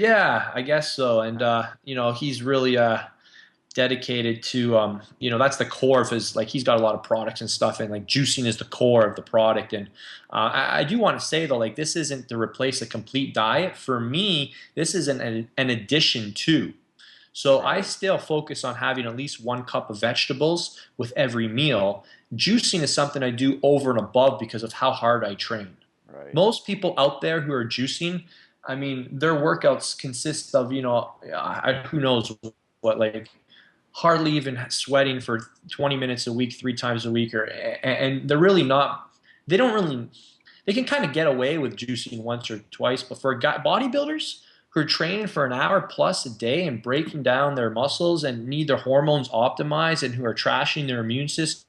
Yeah, I guess so. And he's really dedicated to that's the core of his, like, he's got a lot of products and stuff, and like juicing is the core of the product. And I do want to say though, like, this isn't to replace a complete diet. For me, this is an addition to. So I Right, still focus on having at least 1 cup of vegetables with every meal. Juicing is something I do over and above because of how hard I train. right. Most people out there who are juicing, I mean, their workouts consist of, who knows what, like hardly even sweating for 20 minutes a week, 3 times a week, and they're really not, they don't really, they can kind of get away with juicing once or twice, but for bodybuilders who are training for an hour plus a day and breaking down their muscles and need their hormones optimized and who are trashing their immune systems,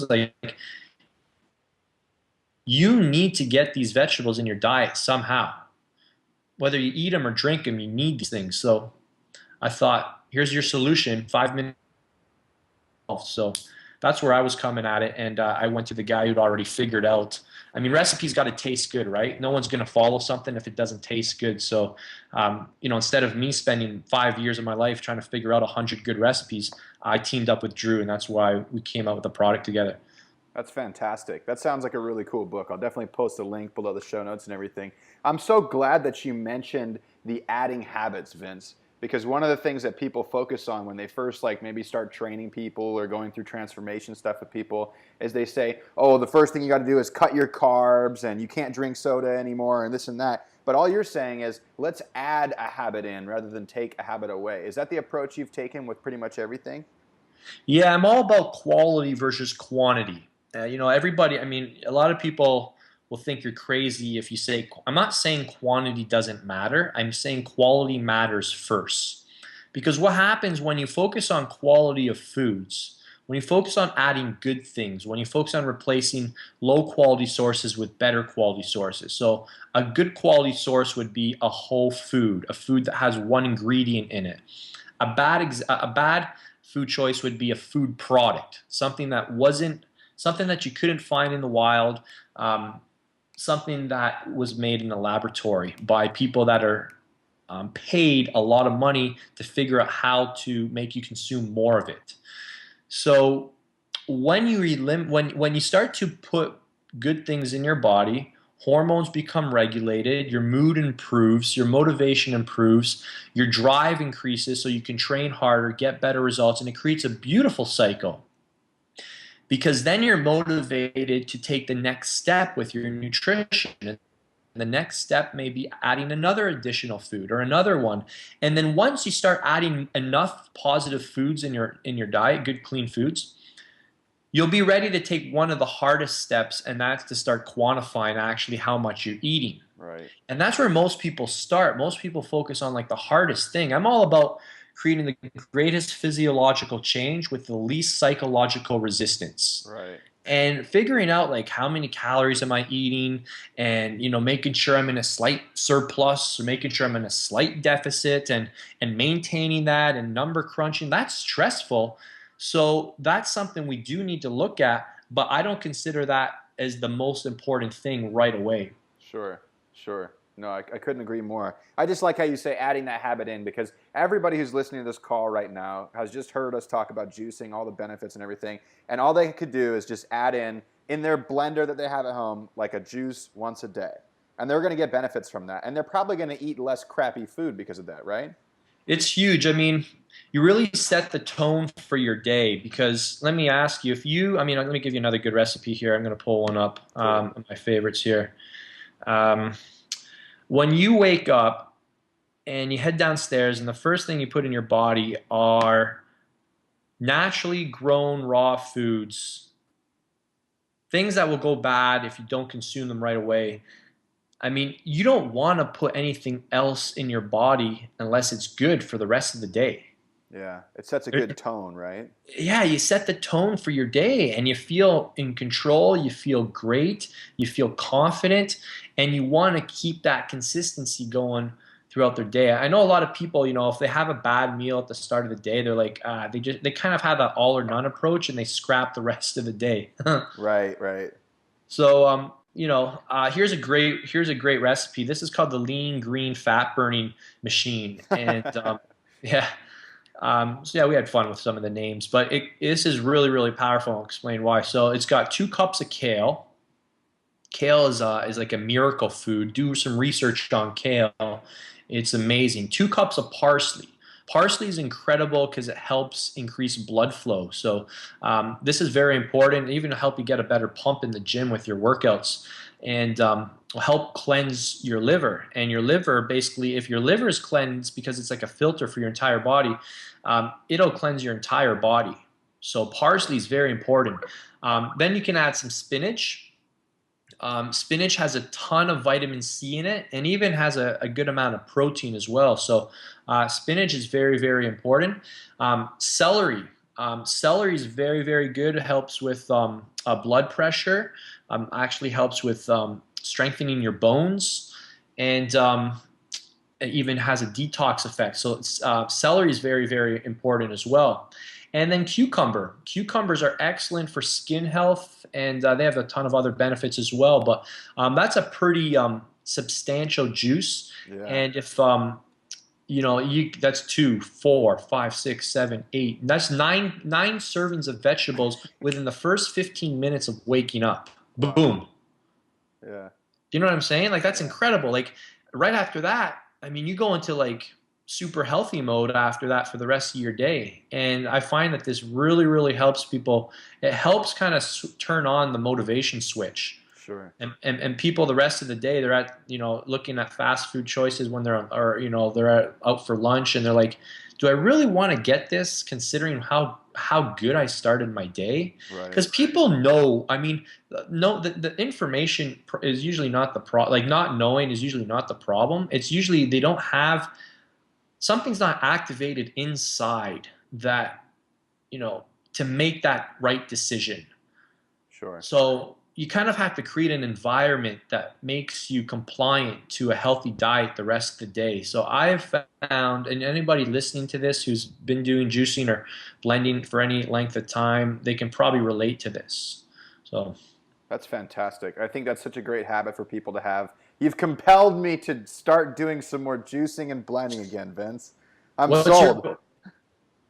like, you need to get these vegetables in your diet somehow. Whether you eat them or drink them, you need these things. So I thought, here's your solution, 5 minutes. So that's where I was coming at it, and I went to the guy who'd already figured out. I mean, recipes got to taste good, right? No one's going to follow something if it doesn't taste good. So, instead of me spending 5 years of my life trying to figure out 100 good recipes, I teamed up with Drew, and that's why we came out with the product together. That's fantastic. That sounds like a really cool book. I'll definitely post a link below the show notes and everything. I'm so glad that you mentioned the adding habits, Vince, because one of the things that people focus on when they first like maybe start training people or going through transformation stuff with people is they say, "Oh, the first thing you got to do is cut your carbs and you can't drink soda anymore and this and that." But all you're saying is, let's add a habit in rather than take a habit away. Is that the approach you've taken with pretty much everything? Yeah, I'm all about quality versus quantity. Everybody, I mean, a lot of people will think you're crazy if you say, I'm not saying quantity doesn't matter. I'm saying quality matters first. Because what happens when you focus on quality of foods, when you focus on adding good things, when you focus on replacing low quality sources with better quality sources. So a good quality source would be a whole food, a food that has one ingredient in it. A bad food choice would be a food product, something that you couldn't find in the wild, um, something that was made in a laboratory by people that are paid a lot of money to figure out how to make you consume more of it. So when you start to put good things in your body, hormones become regulated, your mood improves, your motivation improves, your drive increases so you can train harder, get better results, and it creates a beautiful cycle. Because then you're motivated to take the next step with your nutrition. And the next step may be adding another additional food or another one. And then once you start adding enough positive foods in your diet, good clean foods, you'll be ready to take one of the hardest steps, and that's to start quantifying actually how much you're eating. Right. And that's where most people start. Most people focus on like the hardest thing. I'm all about creating the greatest physiological change with the least psychological resistance. Right. And figuring out like how many calories am I eating, and making sure I'm in a slight surplus or making sure I'm in a slight deficit, and maintaining that and number crunching, that's stressful. So that's something we do need to look at, but I don't consider that as the most important thing right away. Sure, sure. No, I couldn't agree more. I just like how you say adding that habit in because everybody who's listening to this call right now has just heard us talk about juicing, all the benefits and everything. And all they could do is just add in their blender that they have at home, like a juice once a day. And they're going to get benefits from that. And they're probably going to eat less crappy food because of that, right? It's huge. I mean, you really set the tone for your day, because let me ask you, let me give you another good recipe here. I'm going to pull one up, Cool. of my favorites here. Um, when you wake up and you head downstairs, and the first thing you put in your body are naturally grown raw foods, things that will go bad if you don't consume them right away. I mean, you don't want to put anything else in your body unless it's good for the rest of the day. Yeah. It sets a good tone, right? Yeah, you set the tone for your day and you feel in control, you feel great, you feel confident, and you want to keep that consistency going throughout their day. I know a lot of people, if they have a bad meal at the start of the day, they're like, they kind of have that all or none approach and they scrap the rest of the day. Right, right. So here's a great recipe. This is called the Lean Green Fat Burning Machine, and yeah, so yeah, we had fun with some of the names, but this is really really powerful. I'll explain why. So it's got 2 cups of kale. Kale is like a miracle food. Do some research on kale. It's amazing. 2 cups of parsley. Parsley is incredible because it helps increase blood flow. So this is very important. It even help you get a better pump in the gym with your workouts, and will help cleanse your liver. And your liver, basically, if your liver is cleansed because it's like a filter for your entire body, it'll cleanse your entire body. So parsley is very important. Then you can add some spinach. Spinach has a ton of vitamin C in it and even has a good amount of protein as well. So, spinach is very, very important. Celery. Celery is very, very good. It helps with blood pressure, actually helps with strengthening your bones, and it even has a detox effect. So, celery is very, very important as well. And then cucumber. Cucumbers are excellent for skin health, and they have a ton of other benefits as well. But that's a pretty substantial juice. Yeah. And if that's 2, 4, 5, 6, 7, 8. That's nine servings of vegetables within the first 15 minutes of waking up. Wow. Boom. Yeah. Do you know what I'm saying? Like that's Yeah. incredible. Like right after that, I mean, you go into like super healthy mode after that for the rest of your day. And I find that this really, really helps people. It helps kind of turn on the motivation switch. Sure. And people the rest of the day they're at looking at fast food choices when they're or they're out for lunch and they're like, do I really want to get this considering how good I started my day? Right. Because people know, I mean, no, the information is usually not the like not knowing is usually not the problem. It's usually they don't have something's not activated inside that you know to make that right decision. Sure. So you kind of have to create an environment that makes you compliant to a healthy diet the rest of the day. So I've found, and anybody listening to this who's been doing juicing or blending for any length of time, they can probably relate to this. So, That's fantastic. I think that's such a great habit for people to have. You've compelled me to start doing some more juicing and blending again, Vince. I'm what's sold. your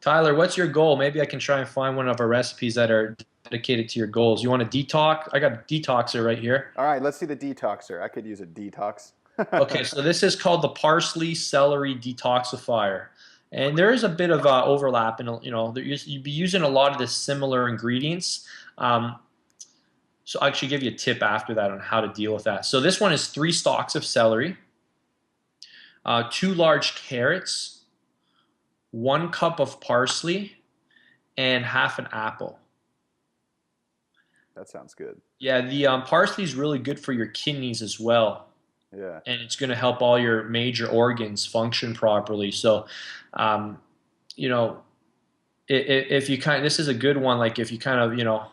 Tyler? What's your goal? Maybe I can try and find one of our recipes that are dedicated to your goals. You want a detox? I got a detoxer right here. All right, let's see the detoxer. I could use a detox. Okay, so this is called the parsley celery detoxifier, and there is a bit of overlap, and you'd be using a lot of the similar ingredients. Um, so I should give you a tip after that on how to deal with that. So this one is 3 stalks of celery, 2 large carrots, 1 cup of parsley, and half an apple. That sounds good. Yeah, the parsley is really good for your kidneys as well, Yeah. and it's going to help all your major organs function properly. So, um, you know, if you this is a good one. Like if you kind of,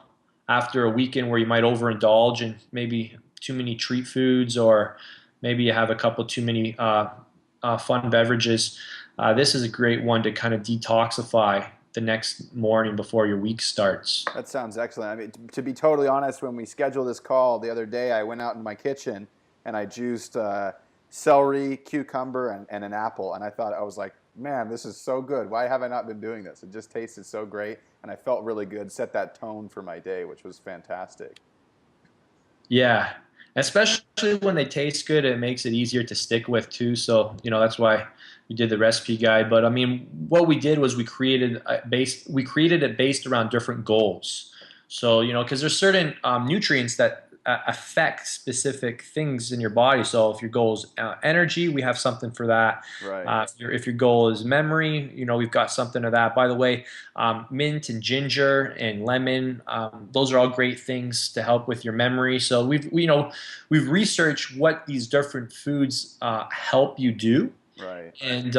after a weekend where you might overindulge and maybe too many treat foods, or maybe you have a couple too many fun beverages, this is a great one to kind of detoxify the next morning before your week starts. That sounds excellent. I mean, to be totally honest, when we scheduled this call the other day, I went out in my kitchen and I juiced celery, cucumber, and an apple. And I was like, man, this is so good. Why have I not been doing this? It just tasted so great. And I felt really good, set that tone for my day, which was fantastic. Yeah, especially when they taste good, it makes it easier to stick with too. So, that's why we did the recipe guide. But I mean, what we did was we created it based around different goals. So, because there's certain nutrients that affect specific things in your body. So, if your goal is energy, we have something for that. Right. If your goal is memory, we've got something of that. By the way, mint and ginger and lemon, those are all great things to help with your memory. So we've researched what these different foods help you do, Right. and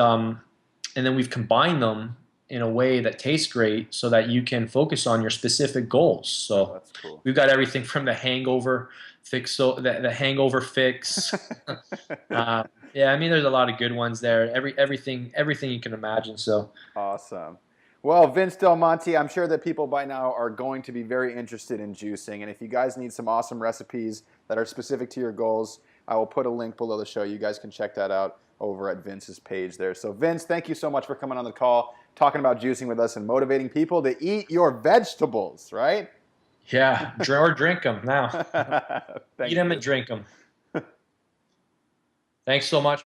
then we've combined them in a way that tastes great so that you can focus on your specific goals. Oh, So that's cool. we've got everything from the hangover fix, so the hangover fix. Uh, yeah, I mean, there's a lot of good ones there. Everything you can imagine. So Awesome. Well, Vince Del Monte, I'm sure that people by now are going to be very interested in juicing. And if you guys need some awesome recipes that are specific to your goals, I will put a link below the show. You guys can check that out over at Vince's page there. So, Vince, thank you so much for coming on the call, talking about juicing with us and motivating people to eat your vegetables, right? Yeah, or drink them now. Eat Thanks, them and Vince. drink them. Thanks so much.